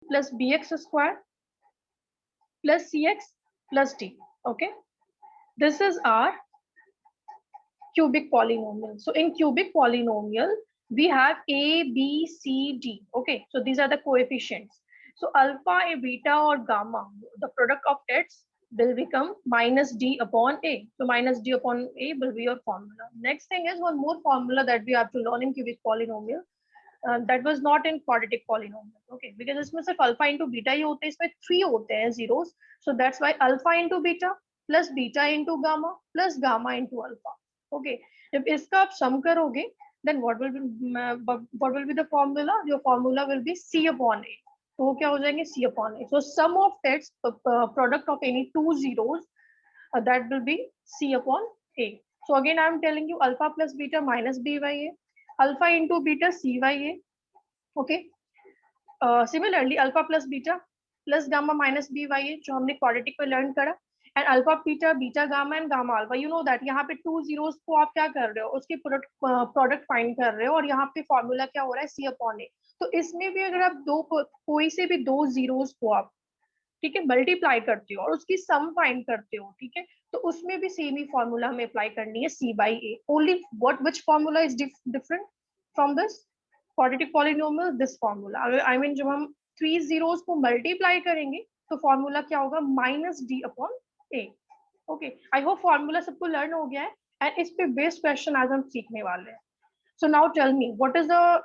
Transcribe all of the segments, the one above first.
plus bx square plus cx plus d. Okay, this is our cubic polynomial. So in cubic polynomial, we have a, b, c, d. Okay, so these are the coefficients. So alpha, a, beta, or gamma, the product of its will become minus d upon a. So minus d upon a will be your formula. Next thing is one more formula that we have to learn in cubic polynomial. That was not in quadratic polynomial. Okay, because इसमें सिर्फ alpha into beta ही होते हैं, इसमें 3 होते हैं zeros. So that's why alpha into beta plus beta into gamma plus gamma into alpha. Okay, जब इसका आप sum करोगे, then what will be the formula? Your formula will be c upon a. तो वो क्या हो जाएंगे? C upon a. So sum of its product of any two zeros, that will be c upon a. So again I am telling you alpha plus beta minus b by a, alpha into beta c by a. Okay, similarly alpha plus beta plus gamma minus b by a जो हमने quadratic में learn करा, and alpha beta beta gamma and gamma alpha, you know that यहाँ पे two zeros को आप क्या कर रहे हो, उसके प्रोडक्ट फाइंड कर रहे हो, और यहाँ पे फॉर्मूला क्या हो रहा है? सी अपॉन ए. तो इसमें भी अगर आप दो कोई से भी दो जीरोस को आप, ठीक है, मल्टीप्लाई करते हो और उसकी सम फाइंड करते हो, ठीक है, तो उसमें भी सेम ही फॉर्मूला हमें अप्लाई करनी है, C by A. Only what which formula is different from this quadratic polynomial? This formula. I mean जब हम थ्री जीरोस को मल्टीप्लाई करेंगे तो फॉर्मूला क्या होगा? Minus D upon A. Okay, I hope formula सबको लर्न हो गया है, एंड इस पे बेस्ड क्वेश्चन आज हम सीखने वाले हैं. So now tell me what is the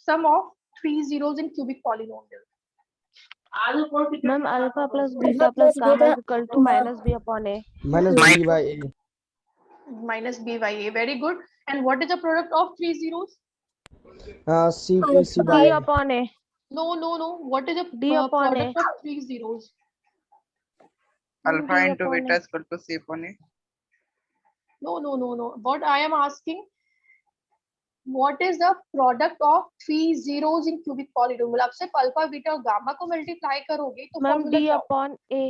sum of three zeros in cubic polynomial? Ma'am alpha plus beta plus gamma is equal to minus b upon a. minus b by a. Minus b by a. Very good. And what is the product of three zeros? c by D a. Upon A. No. What is the D upon product A. of three zeros? Alpha D into upon beta A. is equal to c upon a. No. What I am asking, what is the product of three zeros in cubic polynomial? आप सिर्फ alpha beta और gamma को multiply करोगे तो ma'am formula D क्या? Upon a.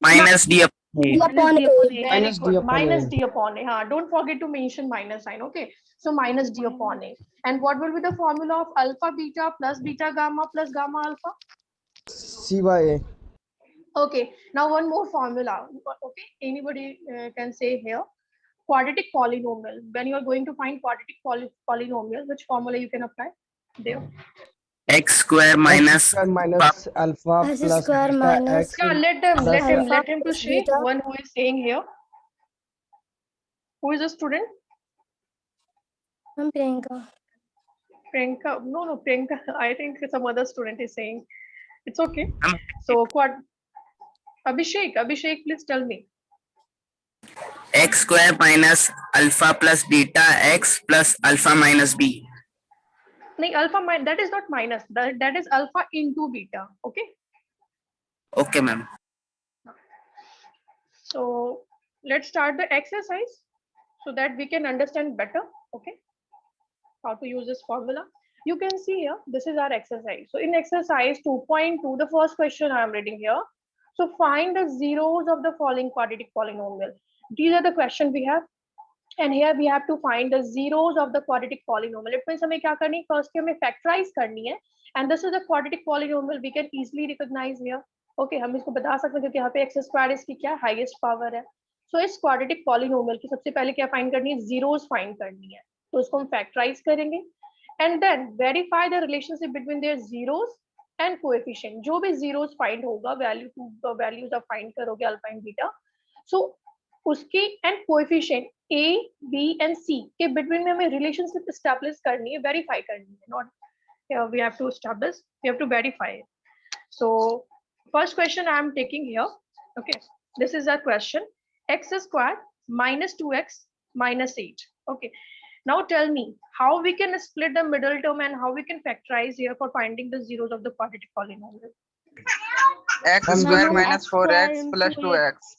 Minus d upon a. Very Minus d good. upon Minus a. d upon a. हाँ, don't forget to mention minus sign. Okay, so minus d upon a. And what will be the formula of alpha beta plus beta gamma plus gamma alpha? c by a. Okay, now one more formula. Okay, anybody can say here quadratic polynomial. When you are going to find quadratic polynomial, which formula you can apply there? X square minus X square minus alpha S plus square beta minus x Yeah, plus let him to say. beta. One who is saying here. Who is a student? I'm Priyanka. Priyanka. No, Priyanka. I think some other student is saying. It's okay. So Abhishek, please tell me. x square minus alpha plus beta x plus alpha minus b. No, alpha that is not minus. That is alpha into beta. Okay. Okay, ma'am. So let's start the exercise so that we can understand better. Okay, how to use this formula. You can see here, this is our exercise. So in exercise 2.2, the first question I am reading here. So find the zeros of the following quadratic polynomial. These are the question we have. And here we have to find the zeros of the quadratic polynomial. It means हमें क्या करनी है? First हमें factorize करनी है. And this is a quadratic polynomial. We can easily recognize here. Okay, हम इसको बता सकते हैं क्योंकि यहाँ पे x square इसकी क्या हाईएस्ट पावर है. So इस quadratic polynomial की सबसे पहले क्या फाइंड करनी है? जीरोस फाइंड करनी है. तो इसको हम फैक्टराइज करेंगे and then verify the relationship between their zeros and coefficient. जो भी zeros फाइंड होगा, values आप फाइंड करोगे अल्फा एंड बीटा, so उसकी and coefficient a, b and c के बिटवीन में हमें रिलेशनशिप एस्टैब्लिश करनी है, वेरीफाई करनी है. Not we have to establish, we have to verify it. So first question I am taking here. Okay, this is our question. X square minus 2x minus 8. Okay, now tell me how we can split the middle term and how we can factorize here for finding the zeros of the quadratic polynomial. X square minus 4x plus 2x.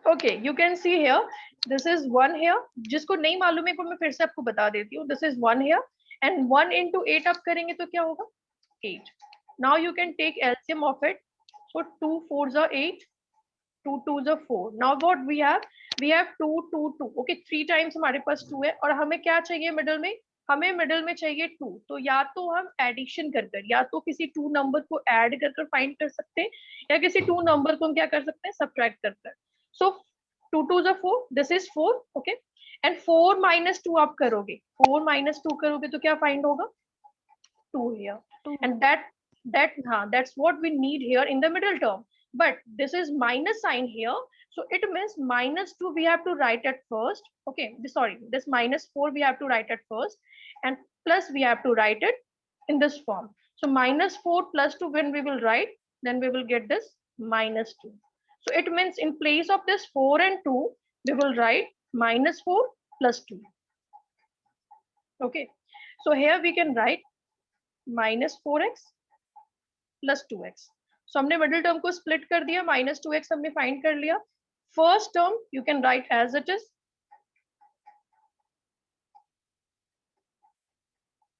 Okay, you can see here, this is 1 here. जिसको नहीं मालूम है को मैं फिर से आपको बता देती हूँ. This is 1 here and 1 into 8 आप करेंगे तो क्या होगा? 8. Now you can take LCM of it. So 2 4s are 8, 2 2s are 4. Now what we have? We have 2 2 2. Okay, 3 times हमारे पास 2 है और हमें क्या चाहिए मिडल में? हमें मिडिल में चाहिए 2, तो या तो हम एडिशन कर कर, या तो किसी 2 नंबर को ऐड कर कर फाइंड कर सकते हैं, या किसी 2 नंबर को हम क्या कर सकते हैं, सब्ट्रैक्ट कर कर. सो 2 2 is 4, this is 4. Okay, and 4 minus 2 आप करोगे, 4 minus 2 करोगे तो क्या फाइंड होगा, 2 here. And that's what we need here in the middle term. But this is minus sign here, so it means minus 2 we have to write at first. Okay, sorry, this minus 4 we have to write at first, and plus we have to write it in this form. So minus 4 plus 2, when we will write, then we will get this minus 2. So it means in place of this 4 and 2, we will write minus 4 plus 2. Okay, so here we can write minus 4x plus 2x. So हमने middle term को split कर दिया, minus 2x हमने find कर लिया. First term you can write as it is,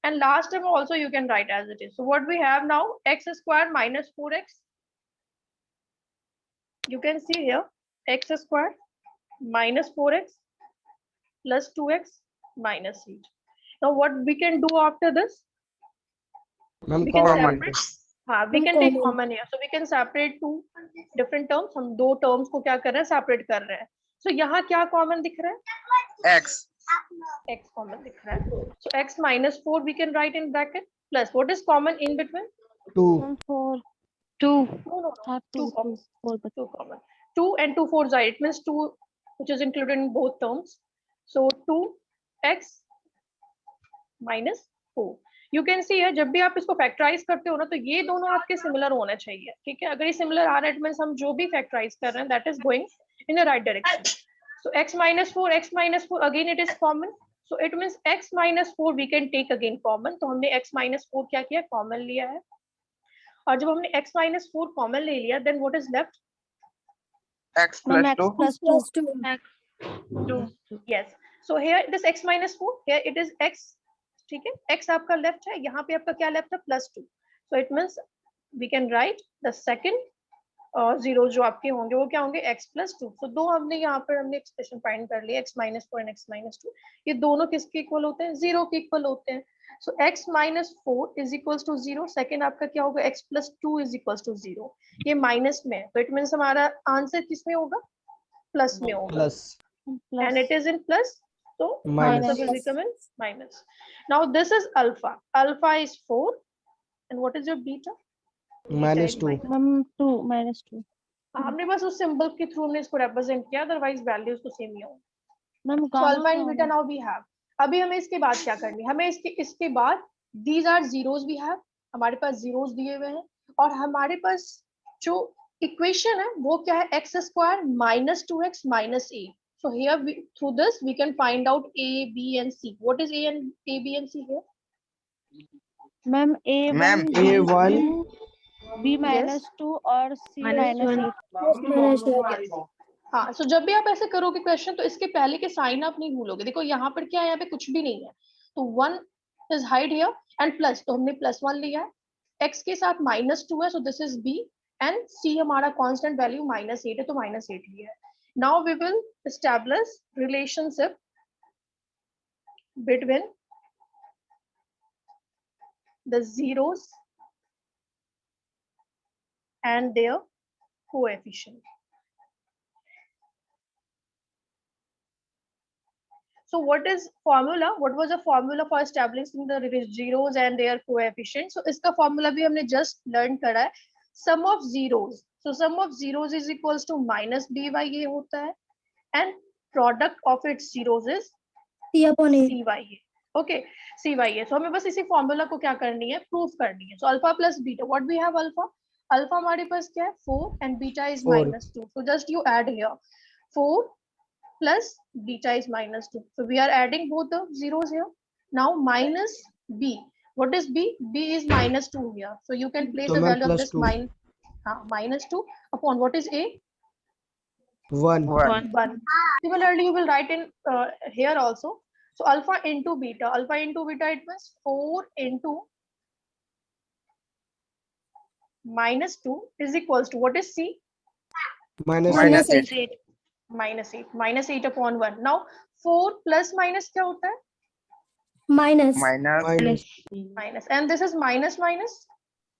and last term also you can write as it is. So what we have now, x square minus 4x. You can see here x square minus 4x plus 2x minus 8. Now what we can do after this? Ma'am We can common separate. हाँ, we can take common here. So we can separate two different terms. हम दो terms को क्या कर रहे हैं, separate कर रहे हैं. So यहाँ क्या common दिख रहा है? X. X common दिख रहा है. So x minus 4 we can write in bracket, plus what is common in between? 2 4 2 No. have 2 Two common. 4 Two common. 2 and 2 4s are, it means 2 which is included in both terms. So 2x minus 4. You can see है, जब भी आप इसको factorise करते हो ना, तो ये दोनों आपके सिमिलर होने चाहिए. ठीक है, अगर ये सिमिलर आ रहा है, इट मींस हम जो भी फैक्टराइज कर रहे हैं, that is going in the right direction. So x minus 4 again it is common. So it means x minus 4 we can take again common. तो हमने x minus 4 क्या किया, कॉमन लिया है. और जब हमने x minus 4 कॉमन ले लिया, then what is left, X plus 2. plus 2. yes. So here this x minus 4, here it is x. ठीक है, x आपका लेफ्ट है, यहाँ पे आपका क्या लेफ्ट है, plus 2. So it means we can write the second zero जो आपके होंगे वो क्या होंगे, x plus 2. तो दो हमने यहाँ पर हमने एक्सप्रेशन फाइंड कर लिया, x minus 4 and x minus 2. ये दोनों किसके इक्वल होते हैं, 0 के इक्वल होते हैं. सो x minus 4 is equals to 0. Second आपका क्या होगा, x plus 2 is equals to 0. ये माइनस में है, तो इट मींस हमारा आंसर किसमें होगा, प्लस में होगा. Plus And it is in plus, so Minus. answer will become in minus. Now this is alpha. Alpha is 4, and what is your beta? minus 2 ma'am 2 minus 2 हमने बस उस symbol के through हमने इसको रिप्रेजेंट किया, otherwise values तो same ही होंगी. Ma'am So alpha and beta now we have. अभी हमें इसके बाद क्या करनी है, हमें इसके बाद these are zeros we have, हमारे पास zeros दिए हुए हैं, और हमारे पास जो इक्वेशन है वो क्या है, x square minus 2x minus a. So here through this we can find out a, b and c. What is a, b and c here? Ma'am Ma'am, A1 b minus 2 और c minus 8. हाँ, so जब भी आप ऐसे करोगे question, तो इसके पहले के साइन आप नहीं भूलोगे. देखो यहाँ पर क्या है, यहाँ पे कुछ भी नहीं है, तो 1 is hide here and plus, तो हमने +1 लिया है. x के साथ -2 है, so this is b, and c हमारा कांस्टेंट वैल्यू -8 है, तो -8 लिया है. Now we will establish relationship between the zeros and their coefficient. So what is formula? What was the formula for establishing the zeros and their coefficient? So इसका formula भी हमने just learn करा है. Sum of zeros. So sum of zeros is equals to minus b by a होता है, and product of its zeros is C upon A. c by a. Okay, c by a. So हमें बस इसी formula को क्या करनी है, proof करनी है. So alpha plus beta. What we have alpha? Alpha हमारे पास क्या है, 4, and beta is 4. -2. So just you add here 4 plus beta is -2. So we are adding both the zeros here. Now minus b. What is b? B is -2 here. So you can place So the ma'am, value of plus this 2. -2 upon what is a? 1 1. Similarly, you will write in here also. So alpha into beta. Alpha into beta, it means 4 into -2 is equals to what is c? minus Minus 8 8. -8. -8 upon 1. Now 4 plus minus क्या होता है? minus minus minus, and this is minus minus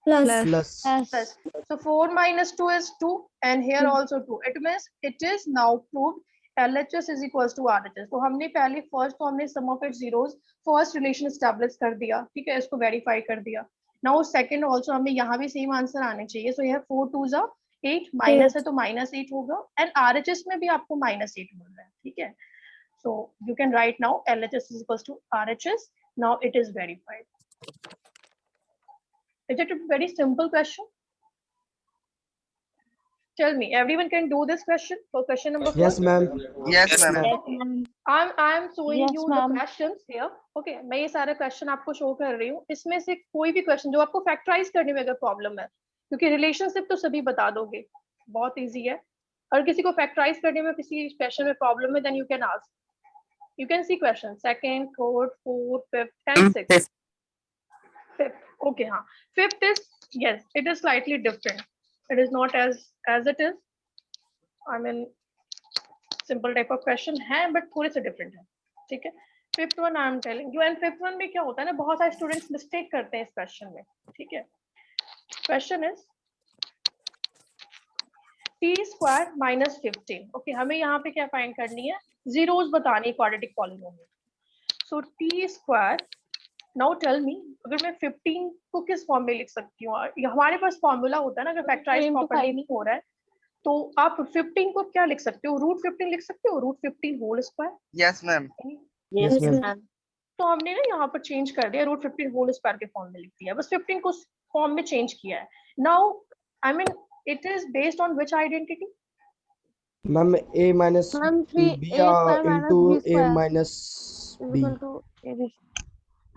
plus plus plus. So 4 minus 2 is 2, and here also 2. It means it is now proved LHS is equals to RHS. तो हमने पहले first तो हमने sum of it zeros first relation establish कर दिया, ठीक है, इसको वेरीफाई कर दिया. नाउ सेकंड आल्सो हमें यहाँ भी सेम आंसर आने चाहिए. सो यह 4 2 जा 8 माइनस है तो -8 होगा, एंड RHS में भी आपको -8 मिल रहा है, ठीक है. So you can write now LHS is equals to RHS. Now it is verified. Is it a very simple question? Tell me, everyone can do this question for question number 4? yes ma'am Yes, ma'am. I'm showing Yes, you the ma'am. questions here. Okay, मैं ये सारे question आपको show कर रही हूँ. इसमें से कोई भी क्वेश्चन जो आपको फैक्टराइज करने में अगर प्रॉब्लम है, क्योंकि रिलेशनशिप तो सभी बता दोगे, बहुत इजी है. और किसी को फैक्टराइज करने में किसी क्वेश्चन में प्रॉब्लम है, then you can ask. You can see questions second, third, fourth, fifth, and sixth. Fifth, okay, हाँ. Fifth is, yes, it is slightly different. It is not as it is. I mean, simple type of question है, but थोड़े से different है, ठीक है. Fifth one I am telling you, and fifth one में क्या होता है ना, बहुत सारे students mistake करते हैं इस question में, ठीक है. Question is t square minus 15. Okay, हमें यहाँ पे क्या find करनी है, zeros बतानी quadratic polynomial. So t square, now tell me, अगर मैं 15 को किस फॉर्म में लिख सकती हूँ. हमारे पास फॉर्मूला होता है ना, अगर फैक्टराइज प्रॉपर्ली नहीं हो रहा है तो आप 15 को क्या लिख सकते हो, √15 लिख सकते हो, √15 whole square. Yes, ma'am. yes ma'am तो हमने ना यहाँ पर चेंज कर दिया, √15 होल स्क्वायर के फॉर्म में लिख दिया, बस 15 को फॉर्म में चेंज किया है. Now I mean it is based on which identity. ma'am a minus Ma'am, b a square minus into b a square minus b equal to a.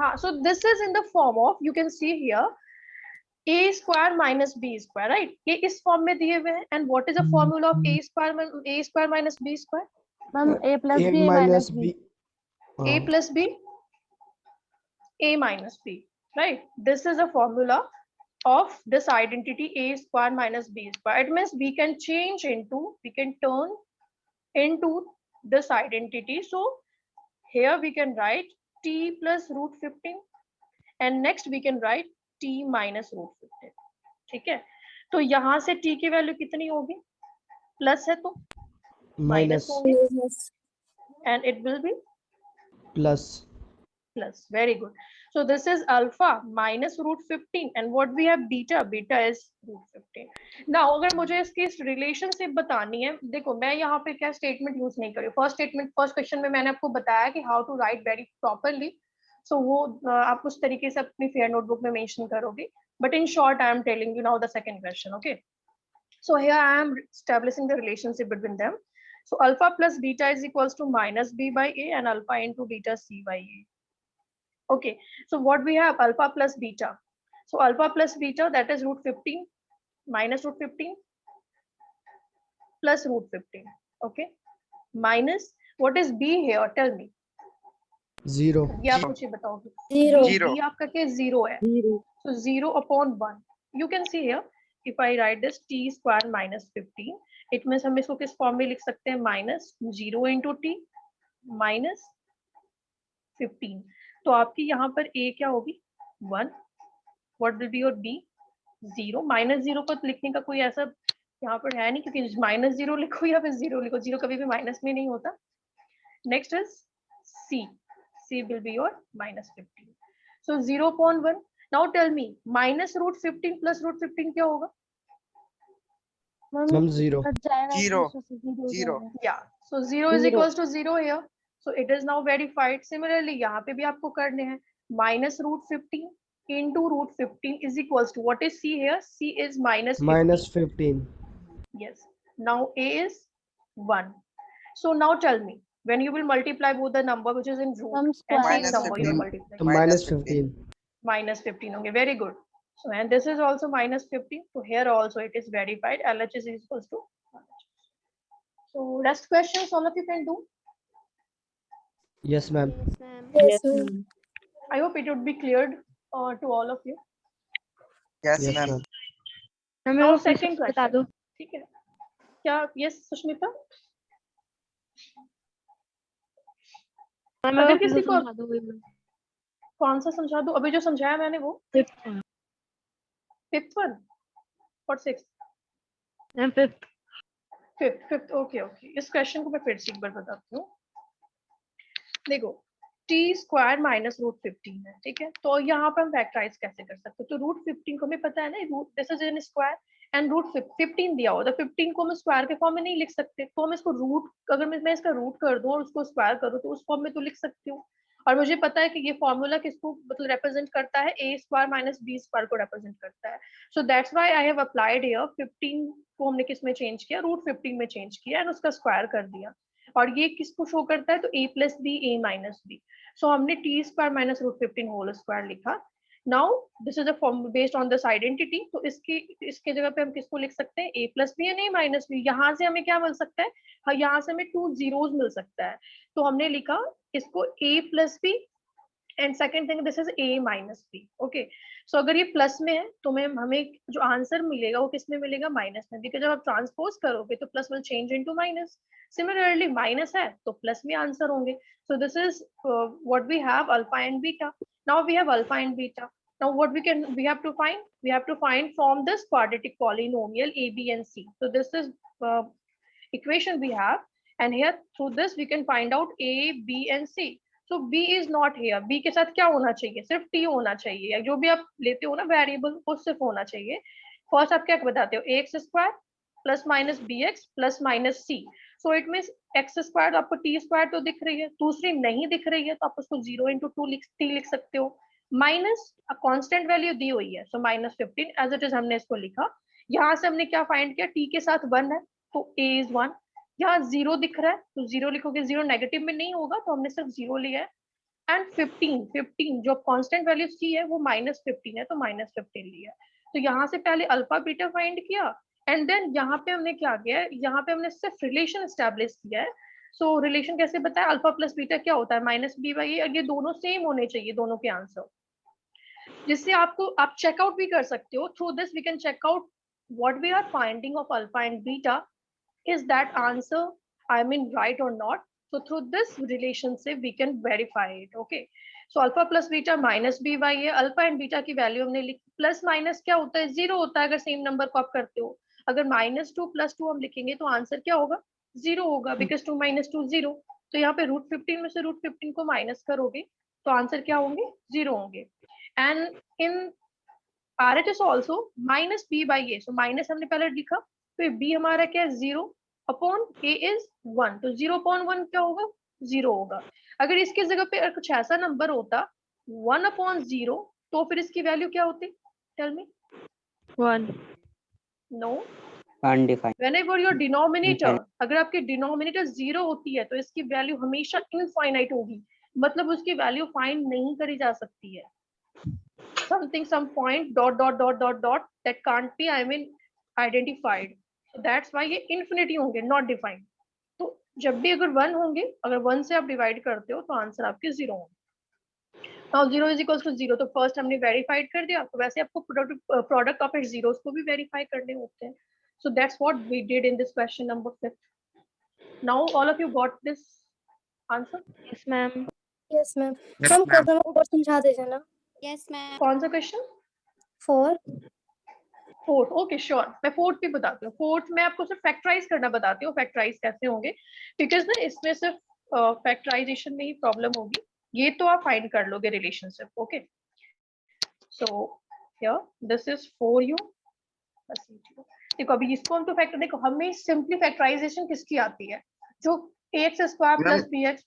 हाँ, so this is in the form of, you can see here, a square minus b square, right? ये इस form में दिए हुए हैं. And what is the formula of a square minus b square? Ma'am, a plus a b, a minus minus b. A plus b, a minus b, right? This is a formula of this identity a square minus b square. It means we can turn into this identity. So here we can write t plus √15, and next we can write t minus √15. ठीक है, तो यहाँ से t की value कितनी होगी, plus है तो माइनस minus होगी, and it will be plus plus. Very good. So this is alpha minus √15, and what we have beta is √15. Now अगर मुझे इसकी रिलेशनशिप बतानी है, देखो मैं यहाँ पे क्या स्टेटमेंट यूज नहीं कर रही. फर्स्ट क्वेश्चन में मैंने आपको बताया कि how to write very properly. So वो आप उस तरीके से अपनी फेयर नोटबुक में मेंशन करोगे, but in short I am telling you now the second question. Okay, so here I am establishing the relationship between them. So alpha plus beta is equals to minus b by a, and alpha into beta c by a. Okay, so what we have, alpha plus beta. So alpha plus beta, that is √15 minus √15 plus √15. Okay, minus what is b here, tell me. 0 ये आप मुझे बताओगे. Zero. b आपका क्या 0 है, so 0 upon 1. You can see here, if I write this t square minus 15, it means हम इसको किस फॉर्म में लिख सकते हैं, -0 into t minus 15. तो आपकी यहाँ पर a क्या होगी, 1. What will be your b, 0. -0 को लिखने का कोई ऐसा यहाँ पर है नहीं, क्योंकि -0 लिखो या फिर 0 लिखो, 0 कभी भी माइनस में नहीं होता. Next is c will be your -15. So 0.1. Now tell me, minus √15 plus √15 क्या होगा? ma'am 0 कट जाएगा, Zero. इसमें से zero Zero. जाएगा. Yeah, so 0 is Zero. equals to 0 here. So it is now verified. Similarly, यहाँ पे भी आपको करने हैं, minus √15 into √15 is equals to, what is c here? C is -15. -15 Yes. Now a is 1. So now tell me, when you will multiply both the number which is in root Some and square. same Minus number you will 15. multiply. तो -15 -15. Okay, very good. So and this is also -15. So here also it is verified. LHS is equals to RHS. So rest questions all of you can do. yes ma'am Yes, ma'am. I hope it would be cleared to all of you. Yes, yes ma'am. ma'am Now second question. ठीक है क्या? Yes, Sushmita. अगर किसी को कौन सा समझा दूं? अभी जो समझाया मैंने वो फिफ्थ वन और six? Ma'am fifth. Fifth okay okay. इस क्वेश्चन को मैं फिर से एक बार बताती हूँ। देखो टी स्क्वायर माइनस रूट 15 है, ठीक है। तो यहाँ पर हम फैक्टराइज कैसे कर सकते हैं? तो रूट 15 को हमें पता है ना, root this is in square and root 15 दिया होता है। 15 को हम स्क्वायर के फॉर्म में नहीं लिख सकते, तो हम इसको रूट, अगर मैं इसका रूट कर दूं और उसको स्क्वायर करूं तो उस फॉर्म में तो लिख सकती हूँ। और मुझे पता है कि ये फॉर्मूला किसको मतलब रिप्रेजेंट करता है, ए स्क्वायर माइनस बी स्क्वायर को रिप्रेजेंट करता है। So that's why I have applied here 15 को हमने किस में चेंज किया, रूट 15 में चेंज किया एंड उसका स्क्वायर कर दिया। और ये किसको शो करता है? तो a plus B A minus B. So हमने T square minus root 15 whole square लिखा। Now this is a form based on this identity. तो इसके जगह पे हम किसको लिख सकते हैं? a plus B and a minus b. यहाँ से हमें क्या मिल सकता है? हाँ, यहाँ से हमें 2 जीरोस मिल सकता है। तो हमने लिखा इसको a plus B and second thing this is a minus B. Okay, so अगर ये प्लस में है तो हमें जो आंसर मिलेगा वो किस में मिलेगा? माइनस में, बिकॉज जब आप ट्रांसपोज करोगे तो plus will change into minus. Similarly minus है तो प्लस में आंसर होंगे। So this is what we have, alpha and beta. Now we have alpha and beta. Now what we have to find? We have to find from this quadratic polynomial a, b and c. So this is equation we have, and here through this we can find out a, b and c. So b is not here. b के साथ क्या होना चाहिए? सिर्फ t होना चाहिए, या जो भी आप लेते हो ना वेरिएबल वो सिर्फ होना चाहिए। फर्स्ट आप क्या बताते हो? ax square plus minus bx plus minus c। So it means x square आपको टी स्क्वायर तो दिख रही है, दूसरी नहीं दिख रही है तो आप उसको 0 इंटू टू लिख सकते हो। माइनस कांस्टेंट वैल्यू दी हुई है, so minus 15 as it is हमने इसको लिखा। यहाँ से हमने क्या फाइंड किया? टी के साथ 1 है तो a इज 1। यहाँ 0 दिख रहा है तो 0 लिखोगे, 0 नेगेटिव में नहीं होगा तो हमने सिर्फ 0 लिया है। एंड 15 जो कांस्टेंट वैल्यू c है वो माइनस 15 है तो माइनस 15 लिया है। तो यहाँ से पहले अल्फा बीटा फाइंड किया एंड देन यहाँ पे हमने क्या किया है? यहाँ पे हमने सिर्फ रिलेशन एस्टेब्लिश किया है। सो रिलेशन कैसे बताया? अल्फा प्लस बीटा क्या होता है? माइनस बी बाई ए, और ये दोनों सेम होने चाहिए दोनों के आंसर, जिससे आपको आप चेकआउट भी कर सकते हो। Through this we can check out what we are finding of alpha and beta, is that answer right or not. So through this relationship we can verify it. Okay, so alpha plus beta minus b by a, alpha and beta की value हमने लिखी। Plus minus क्या होता है? 0 होता है अगर same number को आप करते हो। अगर -2 + 2 हम लिखेंगे तो आंसर क्या होगा? 0 होगा, बिकॉज 2 - 2 0। तो यहाँ पे रूट 15 में से रूट 15 को माइनस करोगे तो आंसर क्या होंगे? 0 होंगे। And in RHS also minus b by a, so minus हमने पहले लिखा, फिर b हमारा क्या है? 0 अपॉन a इज 1, तो 0 अपॉन 1 क्या होगा? 0 होगा। अगर इसके जगह पे कुछ ऐसा नंबर होता 1 अपॉन 0 तो फिर इसकी वैल्यू क्या होती? Tell me. 1। No, undefined. whenever your denominator, अगर आपकी डिनोमिनेटर 0 होती है तो इसकी वैल्यू हमेशा इनफाइनाइट होगी, मतलब उसकी वैल्यू फाइंड नहीं करी जा सकती है। something, some point dot dot dot dot dot that can't be identified. So that's why ये infinity होंगे, not defined. तो जब भी अगर 1 होंगे, अगर 1 से आप डिवाइड करते हो तो आंसर आपके 0 होंगे। नाउ 0 इज इक्वल्स टू 0, तो फर्स्ट हमने वेरीफाइड कर दिया। तो वैसे आपको प्रोडक्ट ऑफ इट जीरोस को भी वेरीफाई करने होते हैं। So that's what we did in this question number 5. Now all of you got this answer? Yes, ma'am. Yes, ma'am. Yes, हम ma'am. क्वेश्चन नंबर समझा दीजिए ना। Yes, ma'am. कौन सा क्वेश्चन? 4। फोर्थ, ओके श्योर, मैं फोर्थ भी बताती हूँ। फोर्थ में आपको सिर्फ फैक्टराइज करना बताती हूँ, फैक्टराइज कैसे होंगे, बिकॉज ना इसमें सिर्फ फैक्टराइजेशन में ही प्रॉब्लम होगी। ये तो आप फाइंड कर लोगे relationship. Okay, so here this is 4u plus 8u। देखो अभी इसको हम तो फैक्टर, देखो हमें सिंपली फैक्टराइजेशन किसकी आती है? जो ax square plus bx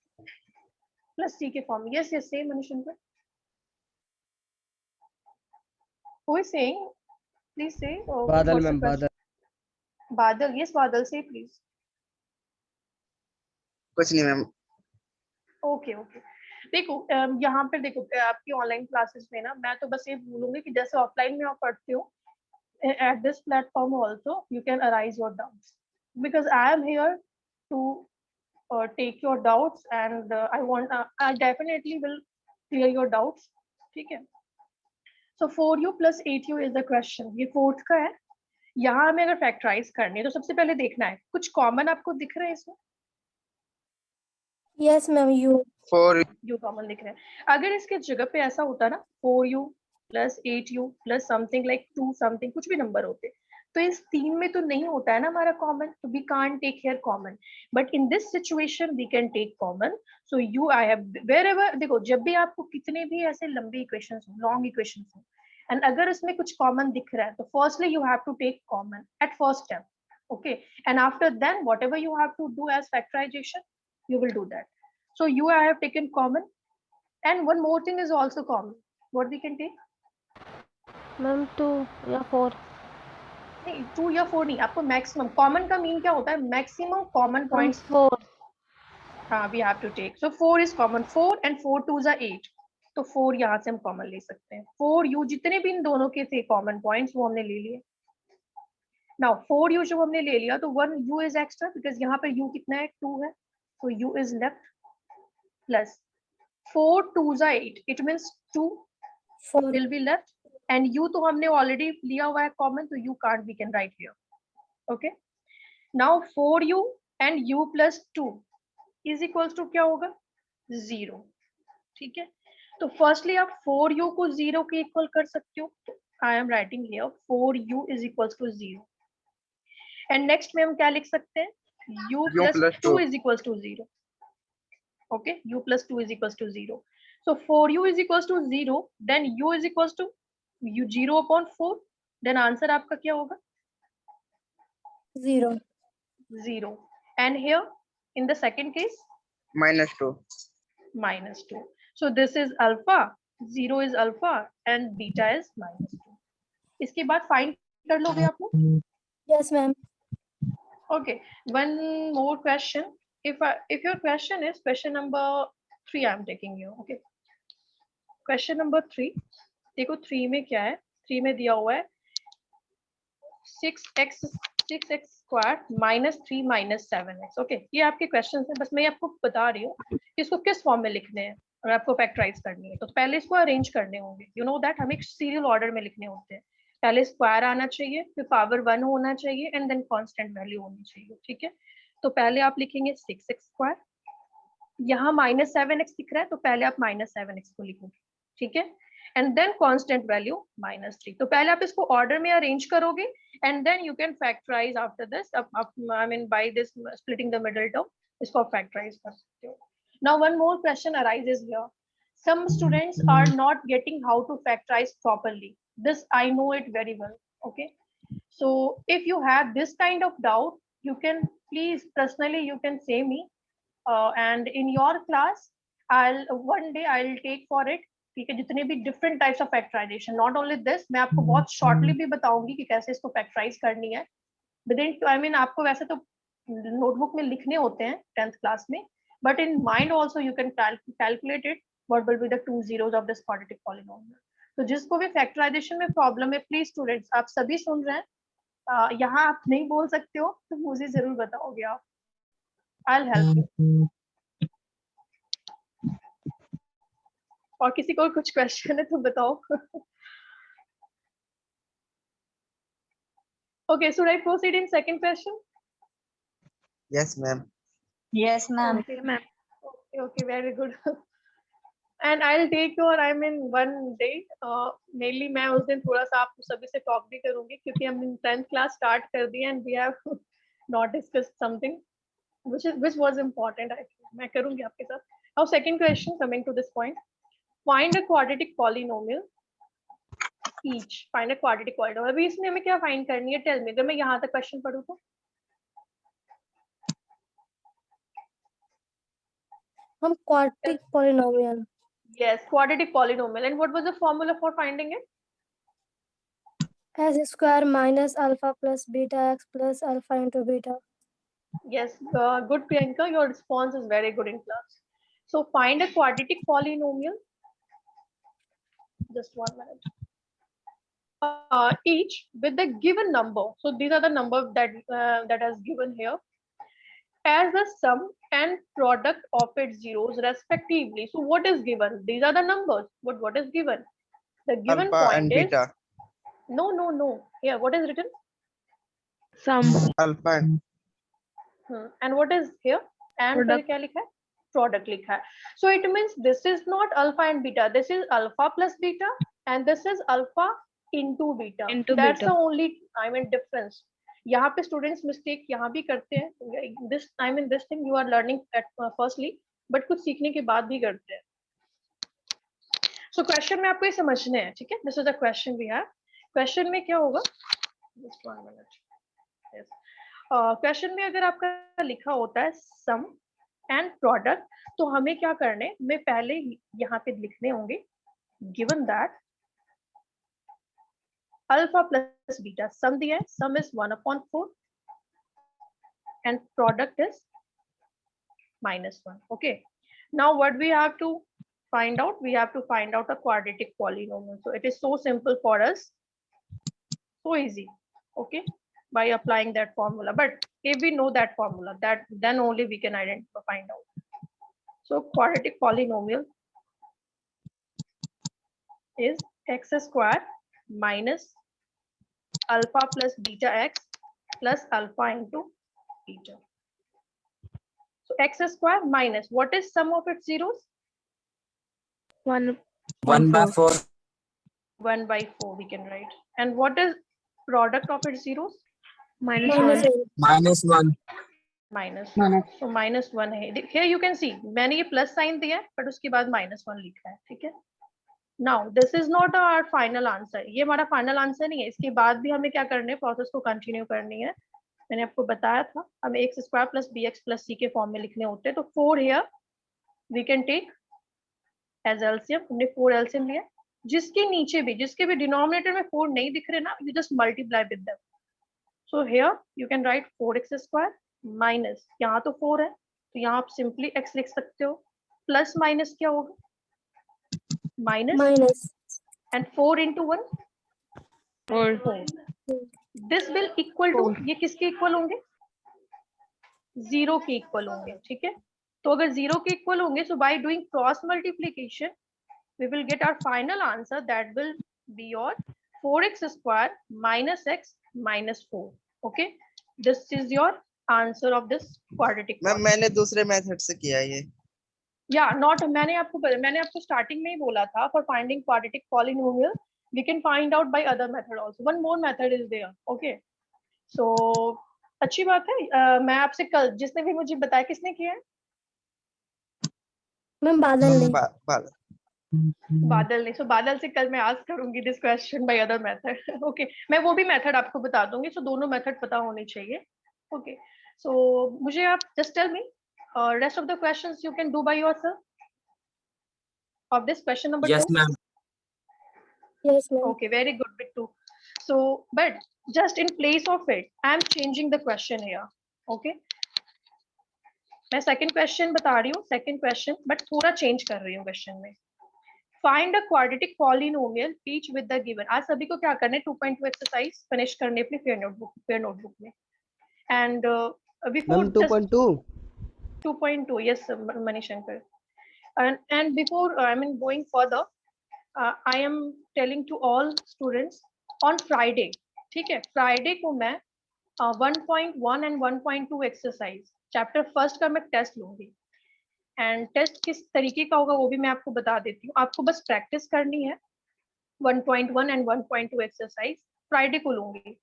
plus c के फॉर्म। यस यस, सेम मनीषन पर। Who is saying? Please say. बादल मैम, बादल। बादल, yes, बादल से प्लीज। कुछ नहीं मैम। ओके ओके, देखो यहाँ पे देखो आपकी ऑनलाइन क्लासेस में ना मैं तो बस ये बोलूंगी कि जैसे ऑफलाइन में आप पढ़ते हो, at this platform also you can arise your doubts, because I am here to take your doubts and I definitely will clear your doubts. ठीक है, so 4u plus 8u is the question. ये fourth का है। यहाँ हमें अगर factorise करनी है तो सबसे पहले देखना है कुछ कॉमन आपको दिख रहा है इसमें? Yes, ma'am. U. 4 you common दिख रहा है। अगर इसके जगह पे ऐसा होता ना 4u plus 8u plus something like 2 something कुछ भी नंबर होते, तो इस 3 में तो नहीं होता है ना हमारा कॉमन, तो we can't take here common, but in this situation we can take common. So you I have wherever, देखो जब भी आपको कितने भी ऐसे लंबे इक्वेशंस हो, लॉन्ग इक्वेशंस हो, एंड अगर इसमें कुछ कॉमन दिख रहा है तो firstly you have to take common at first step, okay, and after then whatever you have to do as factorization you will do that. So you I have taken common, and one more thing is also common. What we can take? Ma'am 2 या 4? नहीं 2 या 4 नहीं, आपको maximum common का mean क्या होता है, maximum common points 4. हाँ we have to take. So 4 is common, 4 and 4 2 are 8, तो 4 यहाँ से हम कॉमन ले सकते हैं। 4u जितने भी इन दोनों के थे कॉमन पॉइंट्स वो हमने ले लिए। नाउ 4u जब हमने ले लिया तो 1u इज एक्स्ट्रा, बिकॉज यहाँ पे u कितना है 2 है, so u is left plus 4 2s are 8, it means 2 4. will be left, and u तो हमने already लिया हुआ है common, तो u can't, we can write here, okay। now 4u and u plus 2 is equals to क्या होगा 0, ठीक है। तो फर्स्टली आप 4u को 0 के इक्वल कर सकते हो, I am writing here 4u is equals to 0, and next में हम क्या लिख सकते हैं, u plus 2 is equals to 0, okay, u plus 2 is equals to 0, so 4u is equals to 0, then u is equals to u 0 upon 4, then answer आपका क्या होगा 0. 0, and here in the second case -2 -2, so this is alpha, 0 is alpha and beta is -2। इसके बाद find कर लोगे आप लोग। Yes, ma'am. Okay, one more question. If your question is question number 3, I'm taking you. Okay. Question number 3. देखो 3 में क्या है, 3 में दिया हुआ है 6x square minus 3 minus 7x. Okay, ये आपके क्वेश्चन है, बस मैं आपको बता रही हूँ कि इसको किस फॉर्म में लिखने हैं, और आपको फैक्टराइज करनी है तो पहले इसको अरेंज करने होंगे, यू नो दैट, हमें सीरियल ऑर्डर में लिखने होते हैं, पहले स्क्वायर आना चाहिए, फिर पावर 1 होना चाहिए, एंड देन कांस्टेंट वैल्यू होनी चाहिए, ठीक है। तो पहले आप लिखेंगे 6x स्क्वायर, यहाँ -7x दिख रहा है तो पहले आप -7x को लिखोगे, ठीक है, एंड देन कांस्टेंट वैल्यू -3, तो पहले आप इसको ऑर्डर में अरेंज करोगे, and then you can factorise after this, I mean by this splitting the middle term, इसको आप फैक्टराइज कर सकते हो। Now one more question arises here, some students are not getting how to factorize properly, this I know it very well, okay, so if you have this kind of doubt you can please personally you can say me, and in your class one day I'll take for it, ठीक है, जितने भी different types of factorization, not only this, मैं आपको बहुत shortly भी बताऊंगी कि कैसे इसको factorize करनी है within, I mean आपको वैसे तो notebook में लिखने होते हैं 10th class में, but in mind also you can calculate it what will be the 2 zeros of this quadratic polynomial। तो जिसको भी फैक्टराइजेशन में प्रॉब्लम है, प्लीज स्टूडेंट्स आप सभी सुन रहे हैं, यहाँ आप नहीं बोल सकते हो तो मुझे जरूर बताओगे आप, I'll help you। और किसी को कुछ क्वेश्चन है तो बताओ। Okay, should I proceed in second question? Yes, ma'am. Yes, ma'am. Okay, ma'am. Okay, very good। And I'll take your, I mean one day, mainly मैं उस दिन थोड़ा सा आप सभी से टॉक भी करूंगी क्योंकि हमने 10th class स्टार्ट कर दी and we have not discussed something which was important, I think मैं करूंगी आपके साथ। Now second question, coming to this point, find a quadratic polynomial each, find a quadratic polynomial। अभी इसमें हमें क्या फाइंड करनी है, टेल मी, अगर मैं यहाँ तक क्वेश्चन पढ़ूँ तो हम quadratic polynomial. yes, quadratic polynomial, and what was the formula for finding it? S square minus alpha plus beta x plus alpha into beta. Yes, good Priyanka, your response is very good in class। So find a quadratic polynomial, just 1 minute, each with the given number, so these are the number that has given here, as the sum and product of its zeros respectively। So what is given, these are the numbers, but what is given, the given Alpha point and is beta. no, here what is written, Sum. Alpha and and what is here, and फिर Product. क्या लिखा है, product लिखा है. So it means this is not alpha and beta, this is alpha plus beta and this is alpha into beta. Into That's beta. the only difference. यहाँ पे students mistake यहाँ भी करते हैं. This thing you are learning at firstly, but कुछ सीखने के बाद भी करते हैं. So क्वेश्चन में आपको ये समझना है, ठीक है? This is the question we have. Question में क्या होगा? Just 1 minute. Yes. क्वेश्चन में अगर आपका लिखा होता है सम एंड प्रोडक्ट, तो हमें क्या करने, हमें पहले यहाँ पे लिखने होंगे given that alpha plus beta, sum दिया है, sum is 1/4 and product is -1. Okay, now what we have to find out, we have to find out a quadratic polynomial. So it is so simple for us, so easy, okay, by applying that formula. But if we know that formula, that then only we can identify, find out. So quadratic polynomial is x square minus alpha plus beta x plus alpha into beta. So x square minus, what is sum of its zeros? 1/4. 1/4 we can write. And what is product of its zeros? -1. -1. minus. So -1 है. Here you can see मैंने ये plus sign दिया है but उसके बाद -1 लिखा है, ठीक है? Now this is not our final answer. ये हमारा फाइनल आंसर नहीं है. इसके बाद भी हमें क्या करना है, प्रोसेस को कंटिन्यू करनी है. मैंने आपको बताया था हमें x square plus bx plus c के फॉर्म में लिखने होते हैं. तो 4 here we can take as LCM. हमने 4 LCM लिया. जिसके नीचे भी, जिसके भी डिनोमिनेटर में 4 नहीं दिख रहे ना, you just multiply with them. So here you can write 4x square minus, यहाँ तो 4 है तो यहाँ आप सिंपली x लिख सकते हो. प्लस माइनस क्या होगा? Minus and 4 into 1 4. This will equal to, ये किसके इक्वल होंगे? 0 के इक्वल होंगे, ठीक है? तो अगर 0 के इक्वल होंगे, so by doing cross multiplication we will get our final answer, that will be your 4x square minus x minus 4. Okay, this is your answer of this quadratic. Ma'am मैंने दूसरे method से किया ये. Yeah, not, मैंने आपको starting में ही बोला था, for finding quadratic polynomial we can find out by other method also. One more method is there. Okay, so अच्छी बात है. मैं आपसे कल, जिसने भी मुझे बताया, किसने किया है? मैम बादल ने. बादल ने. सो बादल से कल मैं आस्क करूंगी this question by other method. Okay, मैं वो भी मेथड आपको बता दूंगी. सो दोनों मेथड पता होने चाहिए. ओके, सो मुझे आप just tell me rest of the questions you can do by yourself of this question number 2. Yes, ma'am. Yes, ma'am. Okay, very good, Bittu. So but just in place of it I am changing the question here. Okay, मैं second question बता रही हूँ, second question, but थोड़ा change कर रही हूँ question में. Find a quadratic polynomial each with the given. आज सभी को क्या करना है, 2.2 एक्सरसाइज फिनिश करने अपनी फेयर नोटबुक में. And before 2.2, yes Manishankar, and before I mean going further, I am telling to all students on Friday, ठीक है? फ्राइडे को मैं 1.1 and 1.2 एक्सरसाइज चैप्टर फर्स्ट का मैं टेस्ट लूंगी. एंड टेस्ट किस तरीके का होगा वो भी मैं आपको बता देती हूँ. आपको बस प्रैक्टिस करनी है. 1.1 एंड 1.2 एक्सरसाइज फ्राइडे को लूंगी.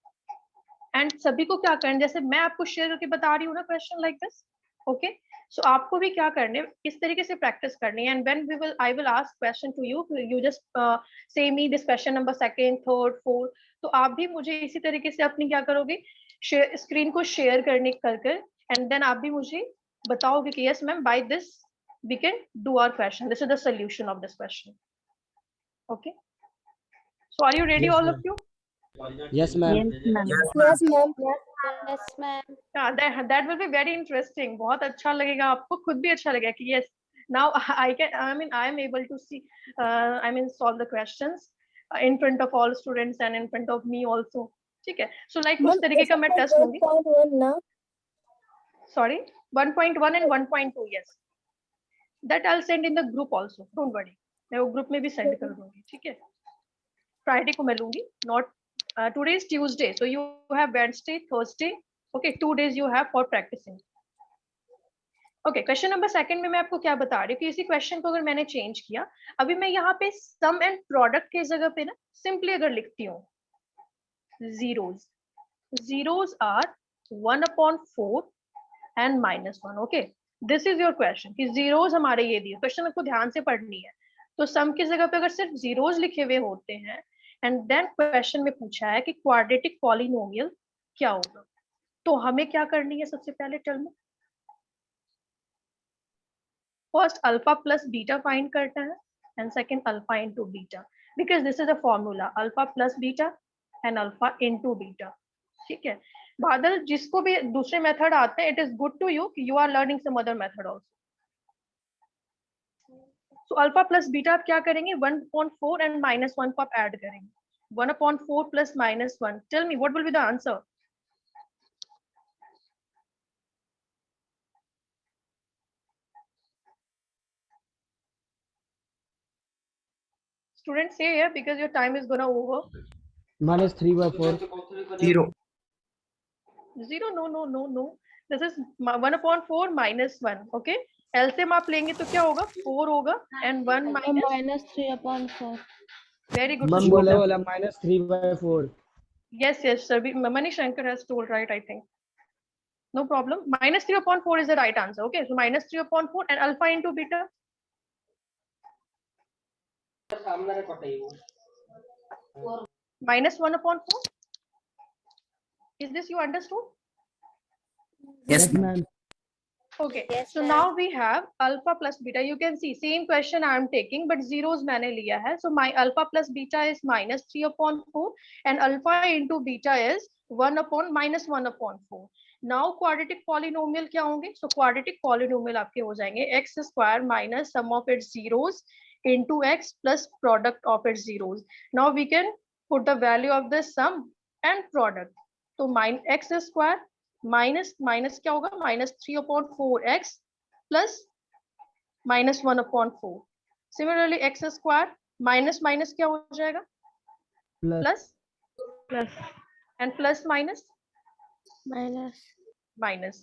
एंड सभी को क्या करना, जैसे मैं आपको शेयर करके बता रही हूँ ना क्वेश्चन लाइक दिस. ओके, सो आपको भी क्या करने, इस तरीके से प्रैक्टिस करनी है. And when I will ask question to you, you just say me this question number second, third, fourth. तो आप भी मुझे इसी तरीके से अपनी क्या करोगे, स्क्रीन को शेयर करने कर एंड देन आप भी मुझे बताओगे कि yes ma'am by this we can do our question. This is the solution of this question. Okay, so are you ready, Yes, all ma'am. of you? Yes, ma'am. Yes, ma'am. Yes, ma'am. Yeah, that will be very interesting. बहुत अच्छा लगेगा आपको, खुद भी अच्छा लगेगा कि yes, now I am able to see solve the questions in front of all students and in front of me also. ठीक है? So like उस तरीके का मैं टेस्ट लूंगी. 1.1 ना. Sorry, 1.1 and 1.2, yes. That I'll send in the group also. Don't worry. मैं वो ग्रुप में भी सेंड कर दूंगी, ठीक है? फ्राइडे को मैं लूंगी. Not today is Tuesday, so you have Wednesday, Thursday. Okay, 2 days you have for practicing. Okay, question number second में मैं आपको क्या बता रही हूँ कि इसी क्वेश्चन को अगर मैंने चेंज किया, अभी मैं यहाँ पे सम एंड प्रोडक्ट के जगह पे ना सिंपली अगर लिखती हूँ zeros, zeros are 1/4 and -1. Okay, this is your question कि जीरोस हमारे ये दिए, क्वेश्चन आपको ध्यान से पढ़नी है। तो सम की जगह पे अगर सिर्फ जीरोस लिखे हुए होते हैं एंड देन क्वेश्चन में पूछा है कि क्वाड्रेटिक पॉलिनोमियल क्या होगा, तो हमें क्या करनी है सबसे पहले, tell me. First alpha plus beta find करना है and second alpha into beta, because this is a formula, alpha plus beta and alpha into beta. ठीक है बादल, जिसको भी दूसरे मेथड आते हैं, it is good to you कि you are learning some other method also. So alpha plus beta आप क्या करेंगे, 1/4 एंड -1 को आप ऐड करेंगे, 1/4 plus -1, tell me what will be the answer. Students say here because your time is gonna over. -3/4. 0. 0, no. This is 1/4 -1. Okay. LCM आप लेंगे तो क्या होगा, 4 होगा and 1 minus -3/4. very good. Ma'am बोला -3/4. Yes, sir. Mani Shankar has told right, I think. No problem. -3/4 is the right answer. Okay, so -3/4 and alpha into beta. -1/4. Is this you understood? Yes, Yes, ma'am. ma'am. Okay, Yes, so ma'am. now we have alpha plus beta. You can see same question I am taking, but zeros मैंने लिया है. So my alpha plus beta is -3/4 and alpha into beta is 1/-1/4. Now quadratic polynomial क्या होंगे? So quadratic polynomial आपके हो जाएंगे x square minus sum of its zeros into x plus product of its zeros. Now we can put the value of the sum and product. So x square minus क्या होगा, -3/4x plus -1/4. Similarly x square minus क्या हो जाएगा, Plus. plus and plus minus Minus. minus.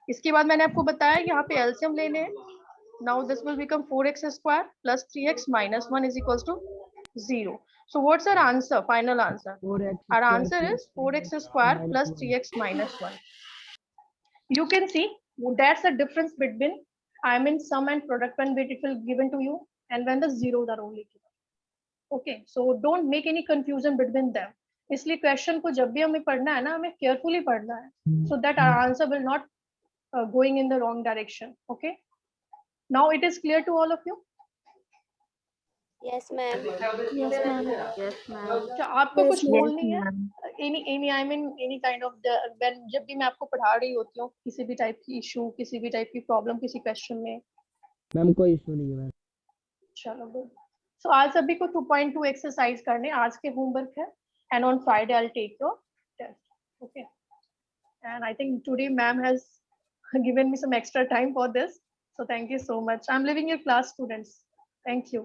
इसके बाद मैंने आपको बताया यहाँ पे एलसीएम लेने हैं. Now this will become 4x square plus 3x minus 1 is equals to 0. So what's our answer, final answer? 4x Our square answer plus is 4x square minus plus 1. 3x minus 1. You can see that's the difference between I mean sum and product when it will given to you and when the zeros are only given. Okay, so don't make any confusion between them. इसलिए question को जब भी हमें पढ़ना है ना, हमें carefully पढ़ना है, so that our answer will not going in the wrong direction. Okay, now it is clear to all of you. Yes, ma'am. Yes, ma'am. Yes, ma'am. क्या आपको Yes, कुछ ma'am. बोलनी है? any I mean any kind of the when जब भी मैं आपको पढ़ा रही होती हूँ किसी भी टाइप की इशू, किसी भी टाइप की प्रॉब्लम किसी क्वेश्चन में, मैम कोई इशू नहीं है मैम. चलो गुड. सो आज सभी को 2.2 एक्सरसाइज करने आज के होमवर्क है and on Friday I'll take your test. Okay, and I think today ma'am has given me some extra time for this, so thank you so much. I'm leaving your class, students. Thank you.